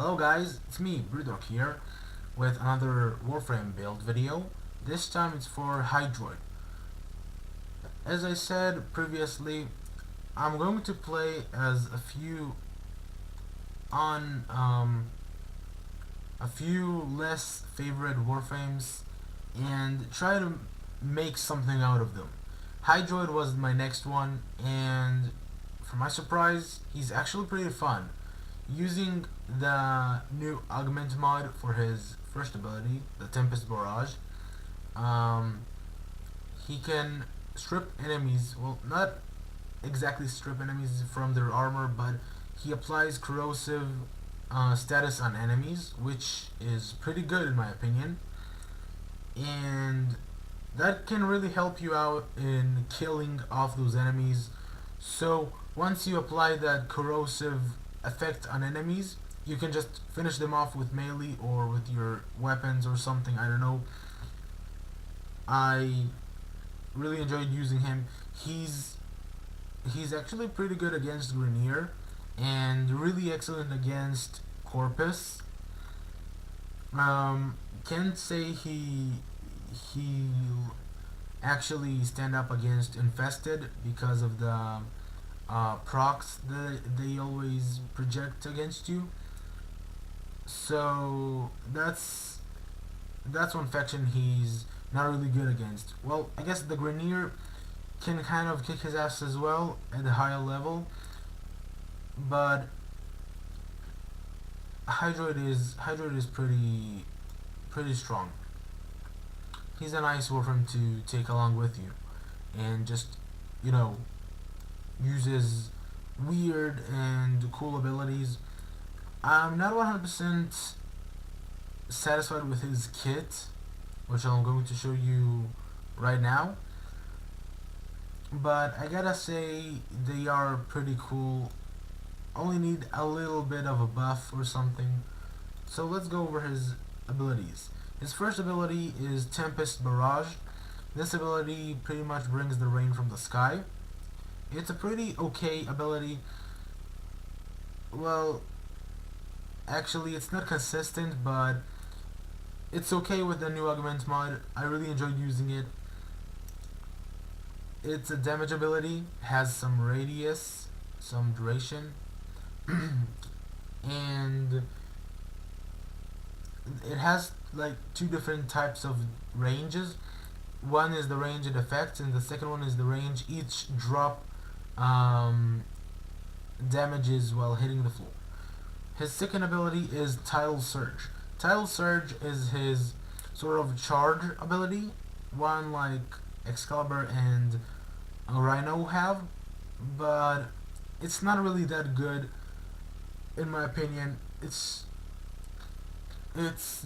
Hello guys, it's me, BreathRock's here, with another warframe build video. This time it's for HYDROID. As I said previously, I'm going to play as a few less favorite warframes and try to make something out of them. HYDROID was my next one, and for my surprise, he's actually pretty fun. Using the new augment mod for his first ability, the Tempest Barrage, he can strip enemies, well, not exactly strip enemies from their armor, but he applies corrosive status on enemies, which is pretty good in my opinion, and that can really help you out in killing off those enemies. So once you apply that corrosive effect on enemies, you can just finish them off with melee or with your weapons or something, I don't know. I really enjoyed using him. He's actually pretty good against Grenier and really excellent against Corpus. Can't say he actually stand up against Infested because of the procs that they always project against you. So that's one faction he's not really good against. Well, I guess the Grenier can kind of kick his ass as well at a higher level, but HYDROID is pretty strong. He's a nice warframe to take along with you, and just, you know, uses weird and cool abilities. I'm not 100% satisfied with his kit, which I'm going to show you right now, but I gotta say they are pretty cool. Only need a little bit of a buff or something. So let's go over his abilities. His first ability is Tempest Barrage. This ability pretty much brings the rain from the sky. It's a pretty okay ability. Well, actually it's not consistent, but it's okay with the new augment mod. I really enjoyed using it. It's a damage ability, has some radius, some duration, and it has like two different types of ranges. One is the range it affects, and the second one is the range each drop damages while hitting the floor. His second ability is Tidal Surge. Tidal Surge is his sort of charge ability, one like Excalibur and Rhino have, but it's not really that good in my opinion. It's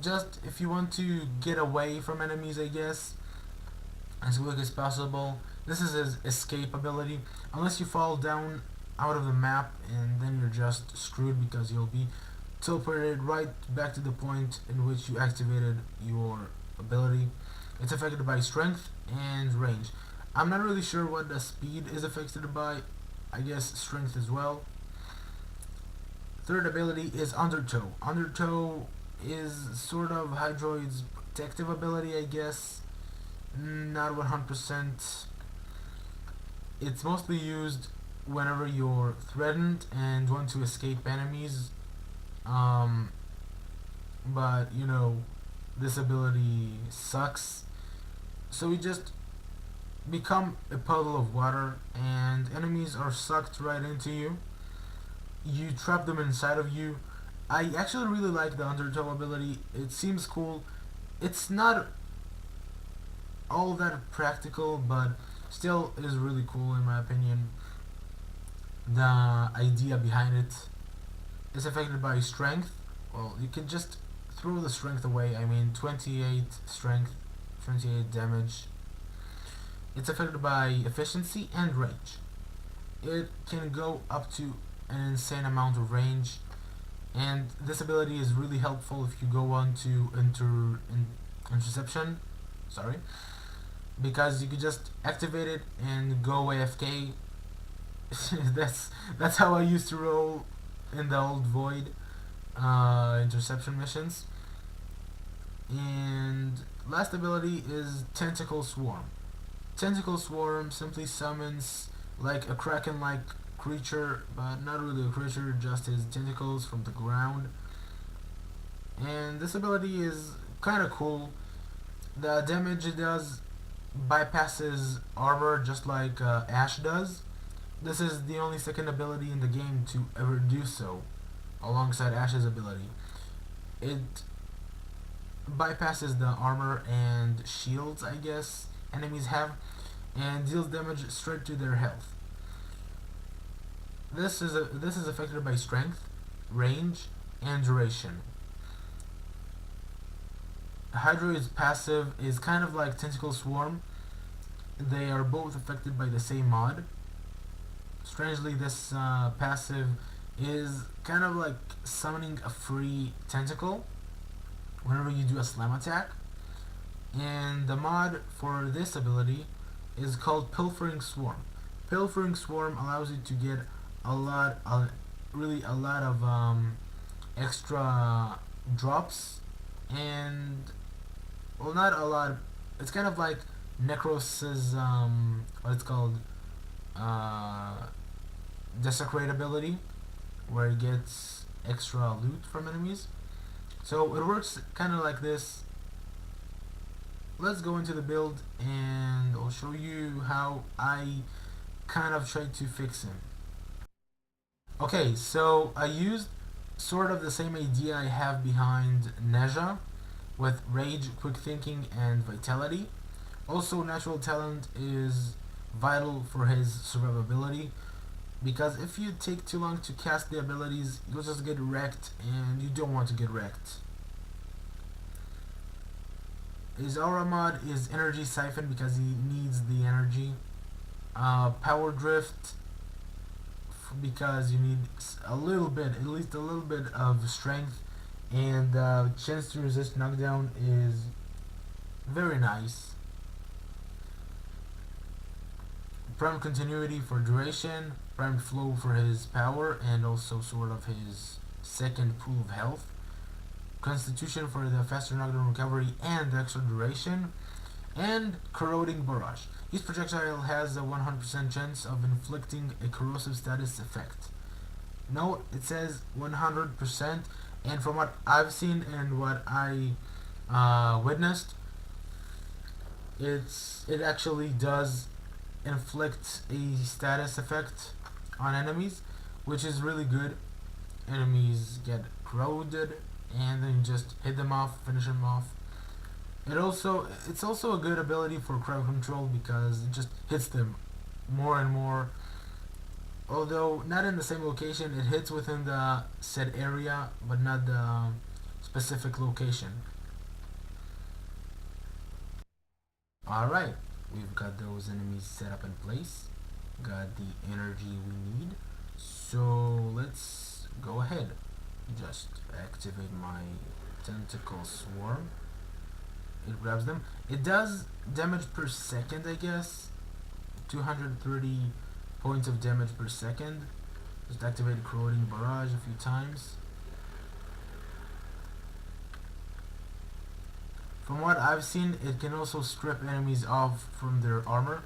just if you want to get away from enemies, I guess, as quick as possible. This is his escape ability, unless you fall down out of the map, and then you're just screwed because you'll be teleported right back to the point in which you activated your ability. It's affected by strength and range. I'm not really sure what the speed is affected by. I guess strength as well. Third ability is Undertow. Undertow is sort of HYDROID's protective ability, I guess. Not 100%. It's mostly used whenever you're threatened and want to escape enemies. But you know, this ability sucks. So you just become a puddle of water and enemies are sucked right into you. You trap them inside of you. I actually really like the Undertow ability. It seems cool. It's not all that practical, but still is really cool in my opinion. The idea behind it is affected by strength. Well, you can just throw the strength away. I mean, 28 strength, 28 damage. It's affected by efficiency and range. It can go up to an insane amount of range, and this ability is really helpful if you go on to interception, because you could just activate it and go AFK. that's how I used to roll in the old Void. interception missions. And last ability is Tentacle Swarm. Tentacle Swarm simply summons like a kraken-like creature, but not really a creature, just his tentacles from the ground. And this ability is kind of cool. The damage it does bypasses armor just like Ash does. This is the only second ability in the game to ever do so, alongside Ash's ability. It bypasses the armor and shields, I guess, enemies have, and deals damage straight to their health. This is affected by strength, range, and duration. HYDROID's passive is kind of like Tentacle Swarm. They are both affected by the same mod. Strangely, this passive is kind of like summoning a free tentacle whenever you do a slam attack. And the mod for this ability is called Pilfering Swarm. Pilfering Swarm allows you to get really a lot of extra drops, and well, not a lot. It's kind of like Necros's what it's called, Desecrate ability, where it gets extra loot from enemies. So it works kind of like this. Let's go into the build and I'll show you how I kind of tried to fix him. Okay, so I used sort of the same idea I have behind Neja, with Rage, Quick Thinking, and Vitality. Also, Natural Talent is vital for his survivability, because if you take too long to cast the abilities, you'll just get wrecked, and you don't want to get wrecked. His aura mod is Energy Siphon because he needs the energy. Power Drift because you need a little bit, at least a little bit of strength, and chance to resist knockdown is very nice. Prime Continuity for duration, Prime Flow for his power and also sort of his second pool of health. Constitution for the faster knockdown recovery and the extra duration, and Corroding Barrage. Each projectile has a 100% chance of inflicting a corrosive status effect. Note, it says 100%, and from what I've seen and what I witnessed, it actually does inflict a status effect on enemies, which is really good. Enemies get corroded, and then you just hit them off, finish them off. It's also a good ability for crowd control because it just hits them more and more. Although not in the same location, it hits within the said area, but not the specific location. Alright, we've got those enemies set up in place. Got the energy we need. So let's go ahead. Just activate my Tentacle Swarm. It grabs them. It does damage per second, I guess. 230 points of damage per second. Just activate Corroding Barrage a few times. From what I've seen, it can also strip enemies off from their armor,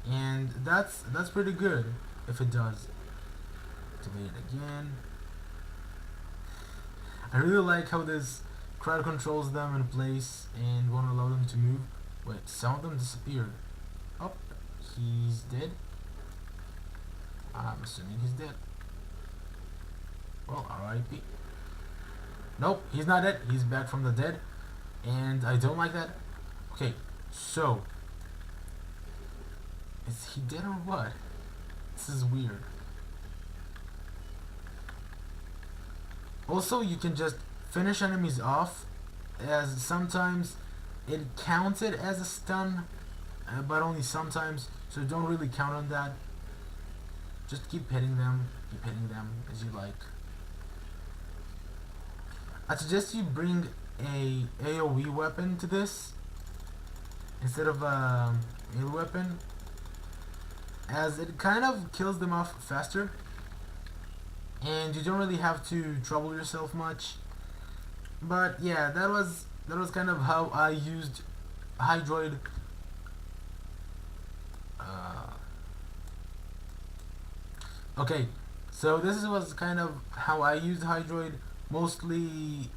and that's pretty good if it does. Activate it again. I really like how this crowd controls them in place and won't allow them to move. Wait, some of them disappeared. Oh, he's dead. I'm assuming he's dead. Well, R.I.P. Nope, he's not dead. He's back from the dead. And I don't like that. Okay, so is he dead or what? This is weird. Also, you can just finish enemies off, as sometimes it counts it as a stun, but only sometimes, so don't really count on that. Just keep hitting them as you like. I suggest you bring a AoE weapon to this instead of a melee weapon, as it kind of kills them off faster. and you don't really have to trouble yourself much. But yeah, that was kind of how I used HYDROID. Uh, okay, so this was kind of how I used HYDROID. Mostly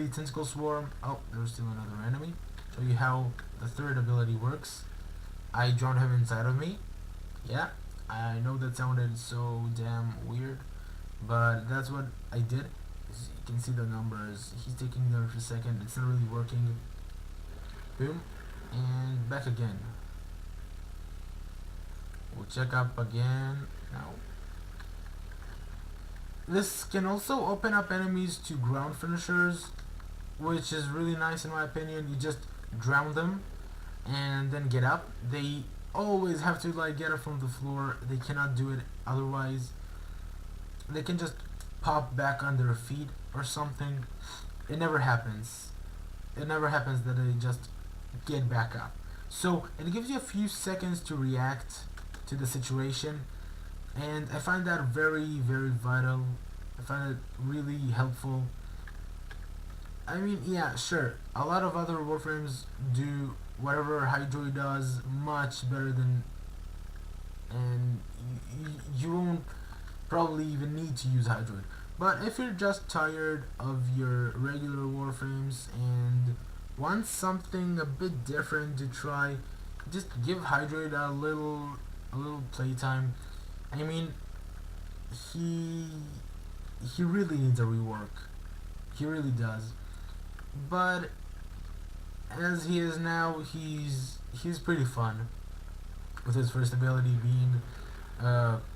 tentacle swarm. Oh, there's still another enemy. Show you how the third ability works. I drowned him inside of me. Yeah, I know that sounded so damn weird, but that's what I did. As you can see the numbers. He's taking there for a second. It's not really working. Boom, and back again. We'll check up again now. This can also open up enemies to ground finishers, which is really nice in my opinion. You just drown them and then get up. They always have to like get up from the floor. They cannot do it otherwise. They can just pop back on their feet or something. It never happens. It never happens that they just get back up. So it gives you a few seconds to react to the situation, and I find that very vital. I find it really helpful. I mean, yeah, sure, a lot of other warframes do whatever HYDROID does much better than, and you won't probably even need to use HYDROID. But if you're just tired of your regular warframes and want something a bit different to try, just give HYDROID a little playtime. I mean, he he really needs a rework. He really does. But as he is now, he's pretty fun. With his first ability being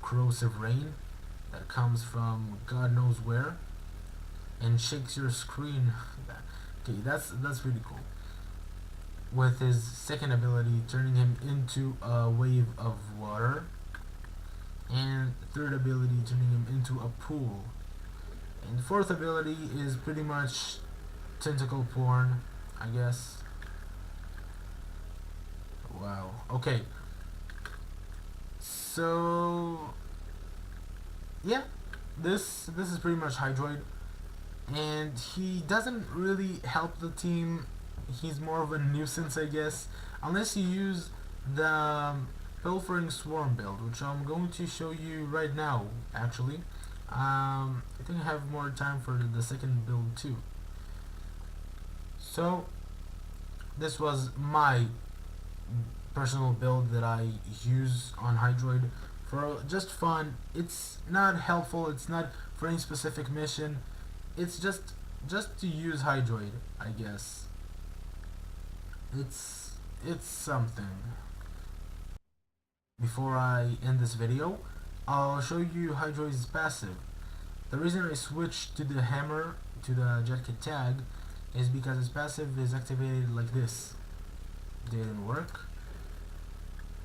corrosive rain that comes from God knows where and shakes your screen. Okay, that's pretty cool. With his second ability turning him into a wave of water, and third ability turning him into a pool. And the fourth ability is pretty much tentacle porn, I guess. Wow. Okay. So yeah, this is pretty much HYDROID, and he doesn't really help the team. He's more of a nuisance, I guess, unless you use the pilfering swarm build, which I'm going to show you right now. Actually, I think I have more time for the second build too. So this was my personal build that I use on HYDROID for just fun. It's not helpful. It's not for any specific mission. It's just to use HYDROID, I guess. It's something. Before I end this video, I'll show you HYDROID's passive. The reason I switched to the hammer to the jetkit tag is because his passive is activated like this. Didn't work.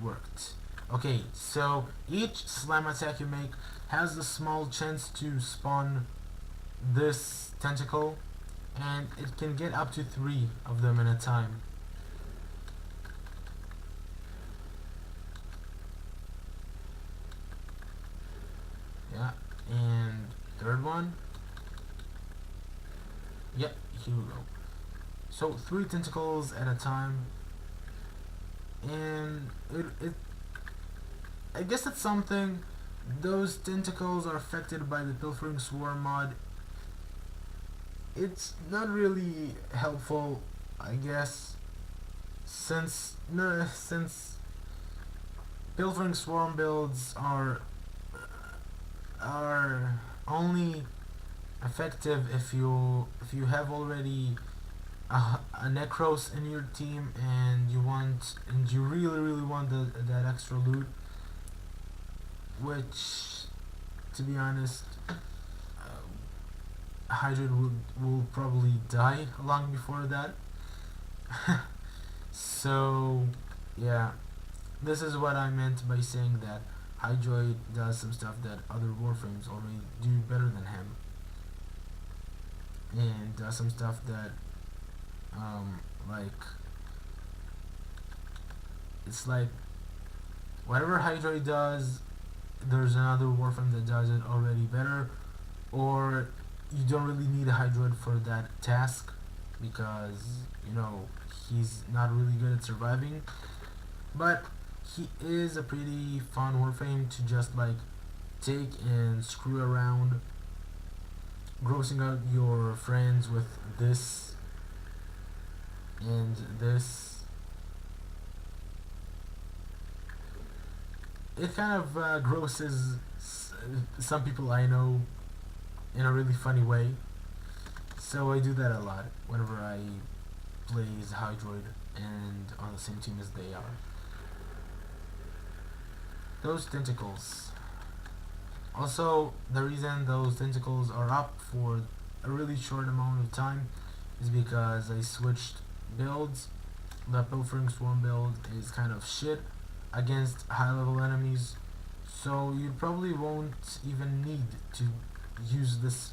Worked. Okay, so each slam attack you make has a small chance to spawn this tentacle, and it can get up to 3 of them in a time. Yeah, and third one. Yep, here we go. So 3 tentacles at a time, and it I guess it's something. Those tentacles are affected by the pilfering swarm mod. It's not really helpful, I guess, since pilfering swarm builds are only effective if you have already a necros in your team, and you really want that extra loot, which, to be honest, HYDROID will probably die long before that. So yeah, this is what I meant by saying that HYDROID does some stuff that other warframes already do better than him, and does some stuff that like, it's like whatever HYDROID does, there's another warframe that does it already better, or you don't really need a Hydroid for that task because he's not really good at surviving. But he is a pretty fun warframe to just like take and screw around, grossing out your friends with this and this. It kind of grosses some people I know in a really funny way. So I do that a lot whenever I play as HYDROID and on the same team as they are. Those tentacles. Also, the reason those tentacles are up for a really short amount of time is because I switched builds. The Pilfering Swarm build is kind of shit against high level enemies, so you probably won't even need to use this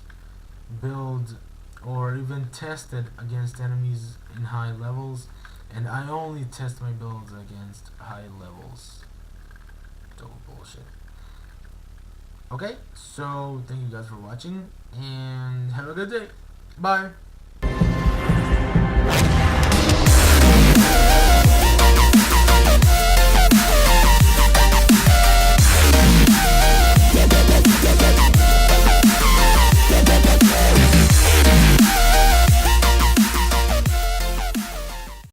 build or even test it against enemies in high levels, and I only test my builds against high levels. Total bullshit. Okay, so thank you guys for watching and have a good day. Bye.